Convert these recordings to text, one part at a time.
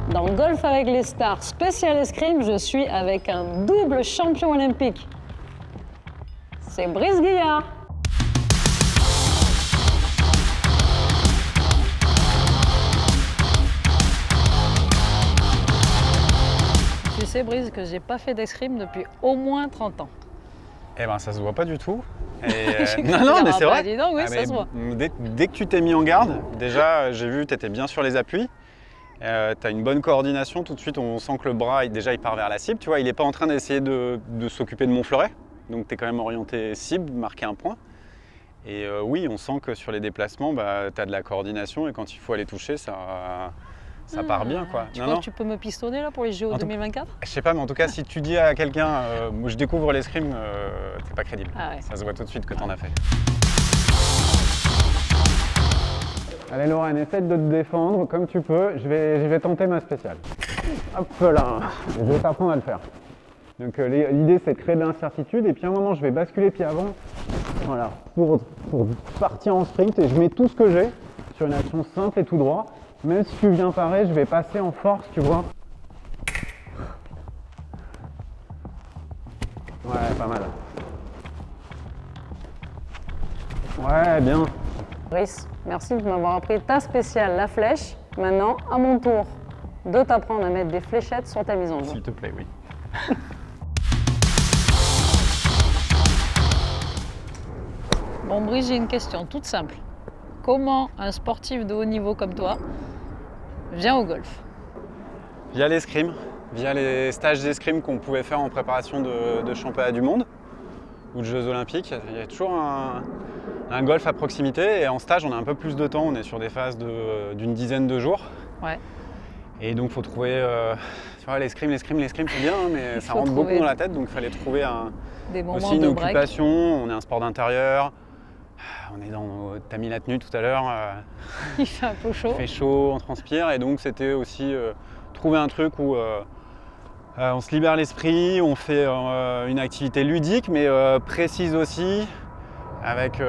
Dans Golf avec les stars spécial escrime, je suis avec un double champion olympique. C'est Brice Guillard. Tu sais, Brice, que j'ai pas fait d'escrime depuis au moins 30 ans. Eh ben, ça se voit pas du tout. Non, mais c'est vrai. Dis donc, oui, ça se voit. Dès que tu t'es mis en garde, déjà, j'ai vu que tu étais bien sur les appuis. Tu as une bonne coordination. Tout de suite, on sent que le bras, déjà, il part vers la cible. Tu vois, il n'est pas en train d'essayer de s'occuper de mon fleuret. Donc, tu es quand même orienté cible, marquer un point. Et oui, on sent que sur les déplacements, bah, tu as de la coordination. Et quand il faut aller toucher, ça part bien, quoi. Tu crois que tu peux me pistonner là pour les JO 2024? Je sais pas, mais en tout cas, si tu dis à quelqu'un je découvre l'escrime, t'es pas crédible. Ah ouais. Ça se voit tout de suite que t'en as fait. Allez Lorraine, essaie de te défendre comme tu peux. Je vais tenter ma spéciale. Hop là, je vais t'apprendre à le faire. Donc l'idée c'est de créer de l'incertitude et puis à un moment je vais basculer pied avant. Voilà, pour partir en sprint et je mets tout ce que j'ai sur une action simple et tout droit. Même si tu viens parer, je vais passer en force, tu vois. Ouais, pas mal. Ouais, bien. Brice, merci de m'avoir appris ta spéciale, la flèche. Maintenant, à mon tour de t'apprendre à mettre des fléchettes sur ta mise en jeu. S'il te plaît, oui. Bon, Brice, j'ai une question toute simple. Comment un sportif de haut niveau comme toi vient au golf? Via l'escrime, via les stages d'escrime qu'on pouvait faire en préparation de championnat du monde ou de Jeux olympiques. Il y a toujours un golf à proximité et en stage on a un peu plus de temps, on est sur des phases d'une dizaine de jours. Ouais. Et donc il faut trouver, tu vois, l'escrime c'est bien, mais ça rentre beaucoup dans la tête, donc il fallait trouver aussi une occupation. On est un sport d'intérieur, on est t'as mis la tenue tout à l'heure. Il fait un peu chaud. Il fait chaud, on transpire, et donc c'était aussi trouver un truc où on se libère l'esprit, on fait une activité ludique mais précise aussi, avec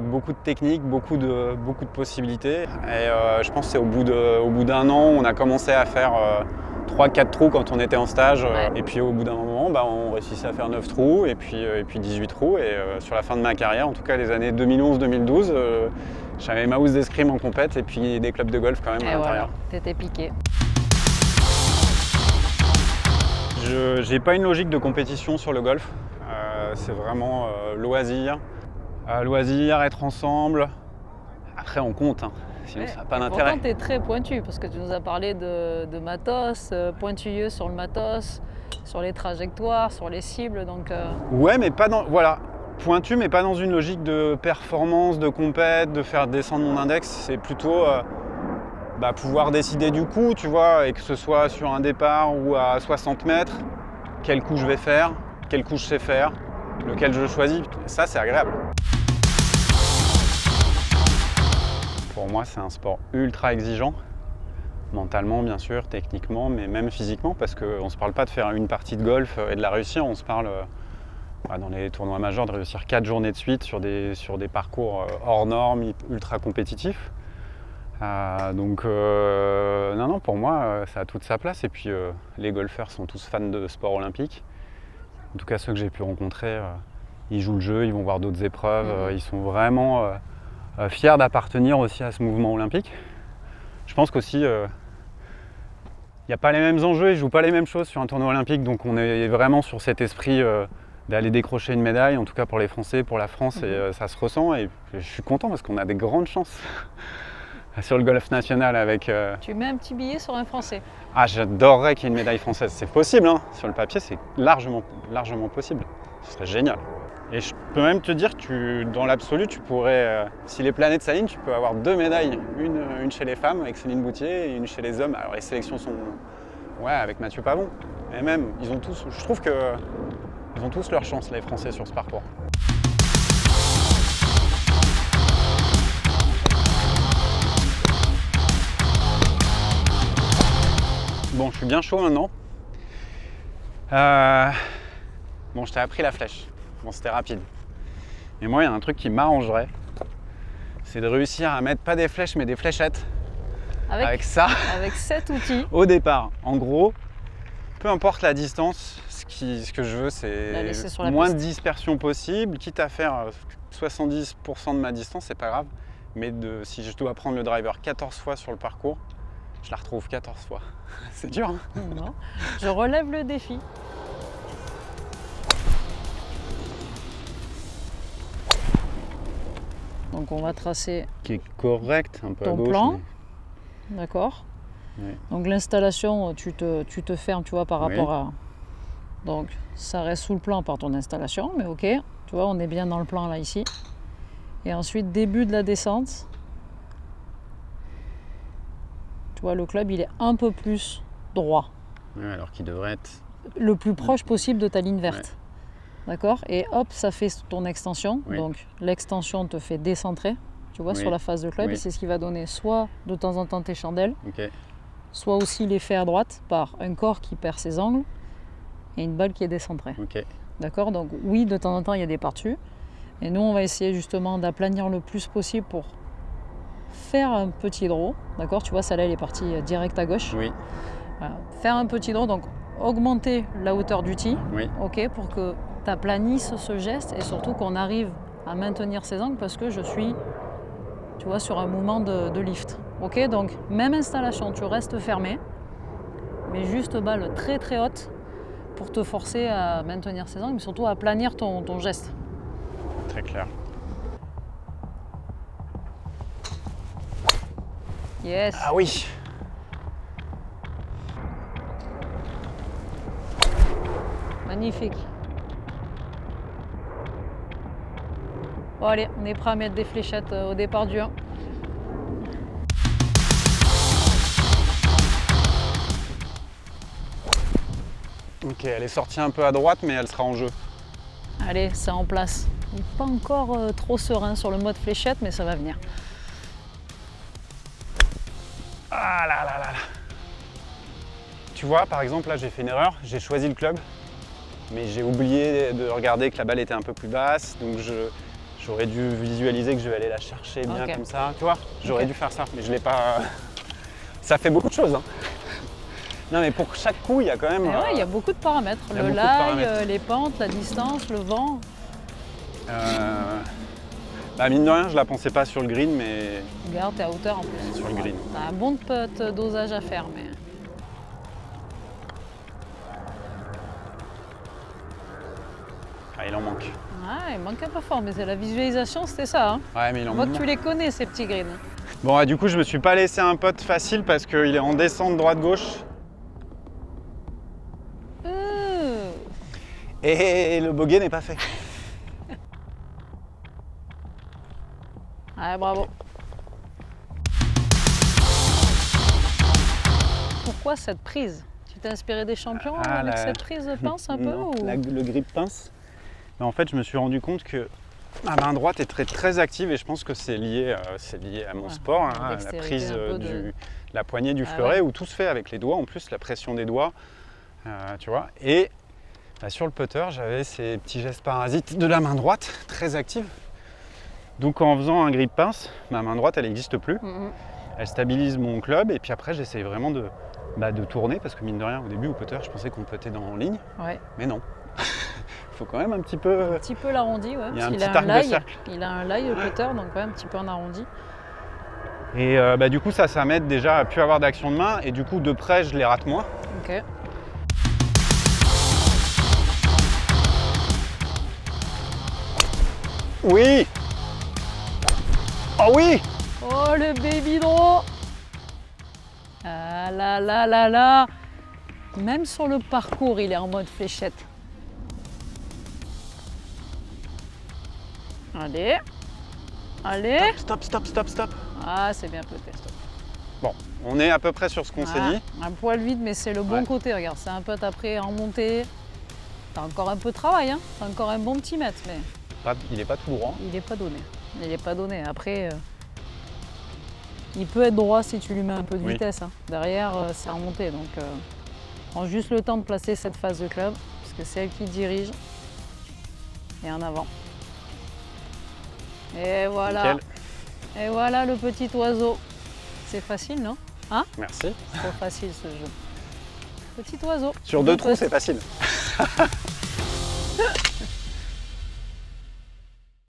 beaucoup de techniques, beaucoup de possibilités. Et je pense que c'est au bout d'un an, on a commencé à faire 3-4 trous quand on était en stage. Ouais. Et puis au bout d'un moment, bah, on réussissait à faire 9 trous et puis 18 trous. Et sur la fin de ma carrière, en tout cas les années 2011-2012, j'avais ma housse d'escrime en compète et puis des clubs de golf quand même à l'intérieur. Voilà, t'étais piqué. Je n'ai pas une logique de compétition sur le golf. C'est vraiment loisir. Loisir, être ensemble. Après, on compte, hein. Sinon ça n'a pas d'intérêt. Pourtant, tu es très pointu parce que tu nous as parlé de matos, pointilleux sur le matos, sur les trajectoires, sur les cibles. Donc, Ouais, mais pas dans. Voilà. Pointu, mais pas dans une logique de performance, de compète, de faire descendre mon index. C'est plutôt pouvoir décider du coup, tu vois, et que ce soit sur un départ ou à 60 mètres, quel coup je vais faire, quel coup je sais faire, lequel je choisis. Ça, c'est agréable. Pour moi, c'est un sport ultra exigeant, mentalement bien sûr, techniquement, mais même physiquement, parce qu'on ne se parle pas de faire une partie de golf et de la réussir, on se parle dans les tournois majeurs de réussir 4 journées de suite sur des parcours hors normes, ultra compétitifs. Non, pour moi, ça a toute sa place. Et puis, les golfeurs sont tous fans de sport olympique. En tout cas, ceux que j'ai pu rencontrer, ils jouent le jeu, ils vont voir d'autres épreuves, ils sont vraiment fiers d'appartenir aussi à ce mouvement olympique. Je pense qu'aussi, il n'y a pas les mêmes enjeux, ils ne jouent pas les mêmes choses sur un tournoi olympique, donc on est vraiment sur cet esprit d'aller décrocher une médaille, en tout cas pour les Français, pour la France, et ça se ressent. Et je suis content parce qu'on a des grandes chances sur le golf national avec... Tu mets un petit billet sur un Français. Ah, j'adorerais qu'il y ait une médaille française. C'est possible, hein. Sur le papier, c'est largement possible. Ce serait génial. Et je peux même te dire que dans l'absolu, tu pourrais, si les planètes s'alignent, tu peux avoir 2 médailles. Une chez les femmes avec Céline Boutier et une chez les hommes. Alors les sélections sont... Ouais, avec Mathieu Pavon. Et même, ils ont tous... Je trouve qu'ils ont tous leur chance, les Français, sur ce parcours. Bon, je suis bien chaud maintenant. Bon, je t'ai appris la flèche. Bon, c'était rapide. Mais moi, il y a un truc qui m'arrangerait. C'est de réussir à mettre pas des flèches, mais des fléchettes. avec ça, avec cet outil. au départ. En gros, peu importe la distance, ce que je veux, La c'est laisser sur la moins piste. de dispersion possible, quitte à faire 70% de ma distance, c'est pas grave. Mais si je dois prendre le driver 14 fois sur le parcours, je la retrouve 14 fois. C'est dur, hein? Non. Je relève le défi. Donc on va tracer, Qui est correct, un peu Ton à gauche. plan. d'accord. Ouais. Donc l'installation, tu te fermes, tu vois, par Oui. rapport à... Donc ça reste sous le plan par ton installation, mais ok. Tu vois, on est bien dans le plan là, ici. Et ensuite, début de la descente. Tu vois, le club, il est un peu plus droit. Ouais, alors qu'il devrait être... Le plus proche possible de ta ligne verte. D'accord? Et hop, ça fait ton extension. Oui. Donc l'extension te fait décentrer, tu vois, Oui. sur la face de club. Oui. Et c'est ce qui va donner soit de temps en temps tes chandelles, Ok. soit aussi l'effet à droite par un corps qui perd ses angles et une balle qui est décentrée. Ok. D'accord? Donc oui, de temps en temps, il y a des par-dessus. Et nous, on va essayer justement d'aplanir le plus possible pour faire un petit draw. D'accord? Tu vois, celle-là, elle est partie direct à gauche. Oui. Voilà. Faire un petit draw, donc augmenter la hauteur du tee, Oui. ok, pour que tu aplanisses ce geste et surtout qu'on arrive à maintenir ses angles parce que je suis, tu vois, sur un mouvement de lift. Ok, donc même installation, tu restes fermé, mais juste balle très très haute pour te forcer à maintenir ses angles, mais surtout à aplanir ton geste. Très clair. Yes. Ah oui. Magnifique. Bon allez, on est prêt à mettre des fléchettes au départ du 1. Ok, elle est sortie un peu à droite, mais elle sera en jeu. Allez, c'est en place. Il n'est pas encore trop serein sur le mode fléchette, mais ça va venir. Ah là là là là. Tu vois, par exemple, là, j'ai fait une erreur. J'ai choisi le club, mais j'ai oublié de regarder que la balle était un peu plus basse. Donc, j'aurais dû visualiser que je vais aller la chercher bien Ok. comme ça. Tu vois, j'aurais Ok. dû faire ça, mais je l'ai pas. Ça fait beaucoup de choses, hein. Non, mais pour chaque coup, il y a quand même. Et ouais, il y a beaucoup de paramètres. il y a Le beaucoup de lie, paramètres. les pentes, la distance, le vent. Bah, mine de rien, je la pensais pas sur le green, mais Regarde, t'es à hauteur en plus. sur le green. T'as un bon petit dosage à faire, mais... Ah, il en manque. Ah, il manque un peu fort, mais c'est la visualisation, c'était ça. Hein. Ouais, mais il en On voit que manque. tu les connais, ces petits greens. Bon, du coup, je me suis pas laissé un putt facile parce qu'il est en descente droite-gauche. Et le bogey n'est pas fait. Ouais, bravo. Pourquoi cette prise? Tu t'es inspiré des champions avec cette prise de pince un peu Non, ou... le grip pince. Mais en fait, je me suis rendu compte que ma main droite est très, très active et je pense que c'est lié à mon Ouais, sport, hein, la à la dextérité prise un peu de la poignée du Ah fleuret ouais. où tout se fait avec les doigts, en plus la pression des doigts, tu vois. Et sur le putter, j'avais ces petits gestes parasites de la main droite, très active. Donc en faisant un grip pince, ma main droite, elle n'existe plus. Mhm. Elle stabilise mon club et puis après, j'essaye vraiment de tourner parce que mine de rien, au début, au putter, je pensais qu'on puttait en ligne, Ouais. mais non. Il faut quand même un petit peu... Un petit peu l'arrondi, ouais. Il y a parce un qu'il petit arc de lie, cercle. il a un lie le putter, donc ouais, un petit peu en arrondi. Et du coup, ça m'aide déjà à plus avoir d'action de main et du coup, de près, je les rate moins. Ok. Oui! Oh oui! Oh le baby draw! Ah là là là là! Même sur le parcours, il est en mode fléchette. Allez! Allez! Stop, stop, stop, stop. Ah, c'est bien peut-être. Bon, on est à peu près sur ce qu'on s'est dit. Un poil vide, mais c'est le bon Ouais. côté. Regarde, c'est un putt après en montée. T'as encore un peu de travail, hein? T'as encore un bon petit mètre, mais Il n'est pas tout droit. il n'est pas donné. Il n'est pas donné. Après, il peut être droit si tu lui mets un peu de Oui. vitesse. Hein. Derrière, c'est remonté. Donc, prends juste le temps de placer cette phase de club, parce que c'est elle qui dirige. Et en avant. Et voilà. Nickel. Et voilà le petit oiseau. C'est facile, non? Hein? Merci. Trop facile ce jeu. Petit oiseau. Sur 2 trous, c'est facile.